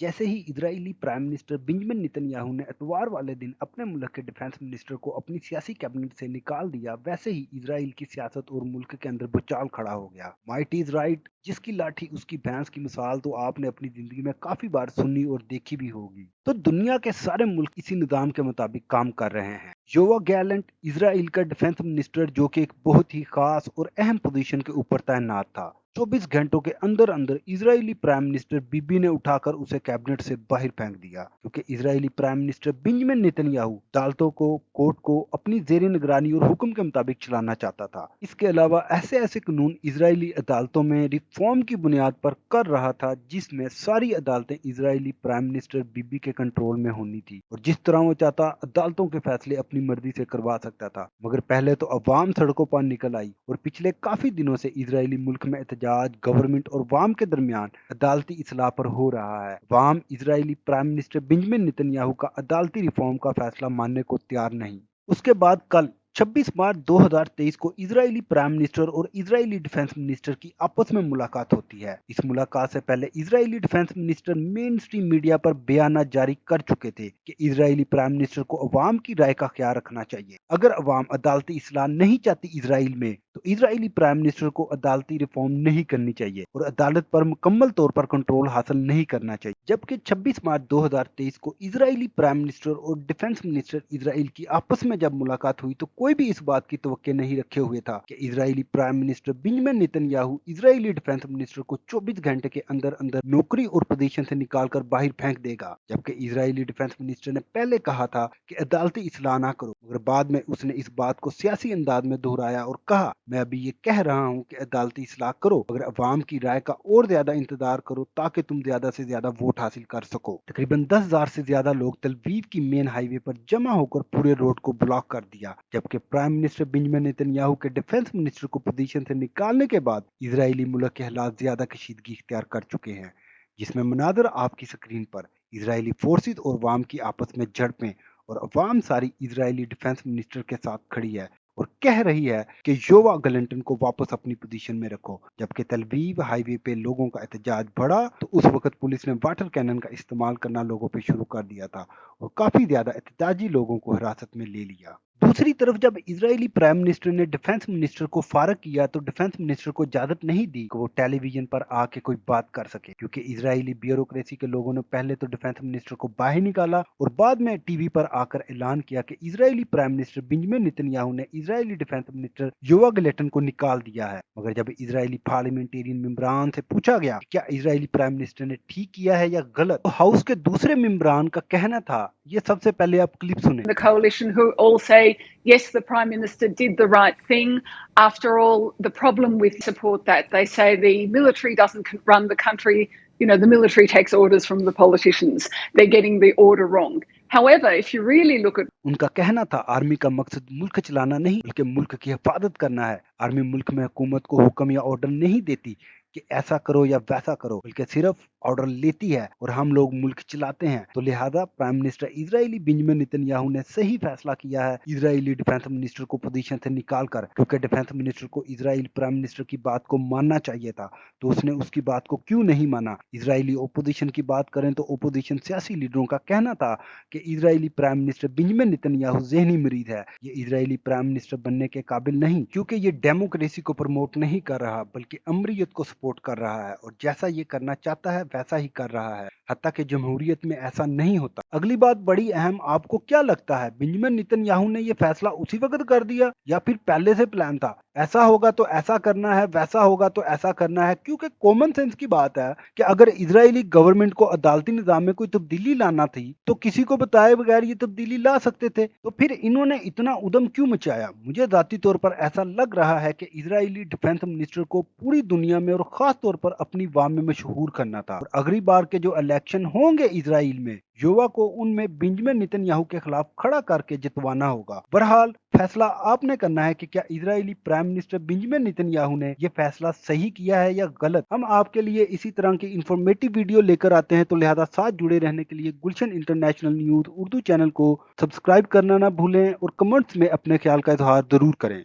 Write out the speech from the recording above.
जैसे ही Israeli prime minister Benjamin Netanyahu ने इतवार वाले दिन अपने मुल्क के डिफेंस मिनिस्टर को अपनी सियासी कैबिनेट से निकाल दिया, वैसे ही इजराइल की सियासत और मुल्क के अंदर भूचाल खड़ा हो गया। माइट इज राइट, जिसकी लाठी उसकी भैंस की मिसाल तो आपने अपनी जिंदगी में काफी बार सुनी और देखी भी होगी। तो दुनिया के सारे मुल्क इसी निजाम के मुताबिक काम कर रहे हैं। योवा गैलेंट इजराइल का डिफेंस मिनिस्टर, जो कि एक बहुत ही खास और अहम पोजीशन के ऊपर तैनात था, 24 घंटों के अंदर अंदर इजरायली प्राइम मिनिस्टर बीबी ने उठाकर उसे कैबिनेट से बाहर फेंक दिया, क्योंकि Israeli prime minister Benjamin Netanyahu अदालतों को, कोर्ट को अपनी जेर निगरानी और हुक्म के मुताबिक चलाना चाहता था। इसके अलावा ऐसे ऐसे कानून इजरायली अदालतों में रिफॉर्म की बुनियाद पर कर रहा था, जिसमें सारी अदालतें इजरायली प्राइम मिनिस्टर बीबी के कंट्रोल में होनी थी, और जिस तरह वो चाहता अदालतों के फैसले अपनी मर्जी से करवा सकता था। मगर पहले तो अवाम सड़कों पर निकल आई, और पिछले काफी दिनों से इजरायली मुल्क में एहतजाज गवर्नमेंट और वाम के दरमियान अदालती इसलाह पर हो रहा है। वाम Israeli prime minister Benjamin Netanyahu का अदालती रिफॉर्म का फैसला मानने को तैयार नहीं। उसके बाद कल 26 मार्च 2023 को इजरायली प्राइम मिनिस्टर और इजरायली डिफेंस मिनिस्टर की आपस में मुलाकात होती है। इस मुलाकात से पहले Israeli defence minister main stream media पर बयान जारी कर चुके थे कि इजरायली प्राइम मिनिस्टर को अवाम की राय का ख्याल रखना चाहिए। अगर अवाम अदालती इस्लाह नहीं चाहती इजराइल में, तो इजरायली प्राइम मिनिस्टर को अदालती रिफॉर्म नहीं करनी चाहिए और अदालत पर मुकम्मल तौर पर कंट्रोल हासिल नहीं करना चाहिए। जबकि 26 मार्च 2023 को इजरायली प्राइम मिनिस्टर और डिफेंस मिनिस्टर इजराइल की आपस में जब मुलाकात हुई, तो कोई भी इस बात की तवक्के नहीं रखे हुए था कि Israeli prime minister Benjamin Netanyahu Israeli defence minister को 24 घंटे के अंदर अंदर नौकरी और पोजीशन से निकालकर बाहर फेंक देगा। जबकि इजरायली डिफेंस मिनिस्टर ने पहले कहा था कि अदालती इस्लाह ना करो, मगर बाद में उसने इस बात को सियासी अंदाज में दोहराया और कहा, मैं अभी ये कह रहा हूँ कि अदालती इस्लाह करो, मगर अवाम की राय का और ज्यादा इंतजार करो ताकि तुम ज्यादा से ज्यादा वोट हासिल कर सको। तकरीबन 10,000 से ज्यादा लोग तलवीव की मेन हाईवे पर जमा होकर पूरे रोड को ब्लॉक कर दिया। जबकि प्राइम मिनिस्टर बेंजामिन नेतन्याहू के डिफेंस मिनिस्टर को पोजीशन से निकालने के बाद इजरायली मुल्क के हालात ज्यादा कशीदगी इख्तियार कर चुके हैं, जिसमें मनाजर आपकी स्क्रीन पर इजरायली फोर्सेस और वाम की आपस में झड़पें, और अवाम सारी इजरायली डिफेंस मिनिस्टर के साथ खड़ी है और कह रही है कि योवा गलंटन को वापस अपनी पोजीशन में रखो। जबकि तलवीव हाईवे पे लोगों का एहतजाज बढ़ा, तो उस वक्त पुलिस ने वाटर कैनन का इस्तेमाल करना लोगों पे शुरू कर दिया था और काफी ज्यादा एहतजाजी लोगों को हिरासत में ले लिया। दूसरी तरफ जब इजरायली प्राइम मिनिस्टर ने डिफेंस मिनिस्टर को फारग किया, तो डिफेंस मिनिस्टर को इजाजत नहीं दी कि वो टेलीविजन पर आके कोई बात कर सके, क्योंकि इजरायली ब्यूरोक्रेसी के लोगों ने पहले तो डिफेंस मिनिस्टर को बाहर निकाला और बाद में टीवी पर आकर ऐलान किया कि Israeli prime minister Benjamin Netanyahu ने Israeli defence minister Yoav Gallant को निकाल दिया है। मगर जब इजरायली पार्लियामेंटेरियन मेंबरान से पूछा गया कि क्या इजरायली प्राइम मिनिस्टर ने ठीक किया है या गलत, तो हाउस के दूसरे मेंबरान का कहना था, ये सबसे पहले आप क्लिप सुने। The coalition who all say, yes, the Prime Minister did the right thing. After all, the problem with support that they say the military doesn't run the country. You know, the military takes orders from the politicians. They're getting the order wrong. However, if you really look at उनका कहना था army का मकसद मुल्क चलाना नहीं बल्कि मुल्क की हिफाजत करना है। आर्मी मुल्क में हुकूमत को हुक्म या ऑर्डर नहीं देती कि ऐसा करो या वैसा करो, बल्कि सिर्फ ऑर्डर लेती है और हम लोग मुल्क चलाते हैं। तो लिहाजा prime minister Israeli Benjamin Netanyahu ने सही फैसला किया है इजरायली डिफेंस मिनिस्टर को पोजीशन से निकालकर, क्योंकि डिफेंस मिनिस्टर को इजराइल प्राइम मिनिस्टर की बात को मानना चाहिए था, तो उसने उसकी बात को क्यों नहीं माना। इजरायली ओपोजिशन की बात करें तो ओपोजिशन सियासी लीडरों का कहना था कि Israeli prime minister Benjamin Netanyahu ज़हनी मरीज है, ये इजरायली प्राइम मिनिस्टर बनने के काबिल नहीं, क्योंकि ये डेमोक्रेसी को प्रमोट नहीं कर रहा बल्कि अमरीयत को सपोर्ट कर रहा है, और जैसा ये करना चाहता है वैसा ही कर रहा है। हत्ता कि जमहूरियत में ऐसा नहीं होता। अगली बात बड़ी अहम, आपको क्या लगता है बेंजामिन नेतन्याहू ने ये फैसला उसी वक्त कर दिया या फिर पहले से प्लान था? ऐसा होगा तो ऐसा करना है, वैसा होगा तो ऐसा करना है, क्योंकि कॉमन सेंस की बात है कि अगर इजरायली गवर्नमेंट को अदालती निजाम में कोई तब्दीली लाना थी तो किसी को बताए बगैर ये तब्दीली ला सकते थे, तो फिर इन्होंने इतना उदम क्यों मचाया? मुझे जाती तौर पर ऐसा लग रहा है कि इजरायली डिफेंस मिनिस्टर को पूरी दुनिया में और खास तौर पर अपनी वाम में मशहूर करना था, और अगली बार के जो इलेक्शन होंगे इजराइल में, युवा को उनमें बेंजामिन नेतन्याहू के खिलाफ खड़ा करके जितवाना होगा। बहरहाल फैसला आपने करना है कि क्या Israeli prime minister Benjamin Netanyahu ने यह फैसला सही किया है या गलत। हम आपके लिए इसी तरह की इंफॉर्मेटिव वीडियो लेकर आते हैं, तो लिहाजा साथ जुड़े रहने के लिए गुलशन इंटरनेशनल न्यूज उर्दू चैनल को सब्सक्राइब करना ना भूलें और कमेंट्स में अपने ख्याल का इजहार जरूर करें।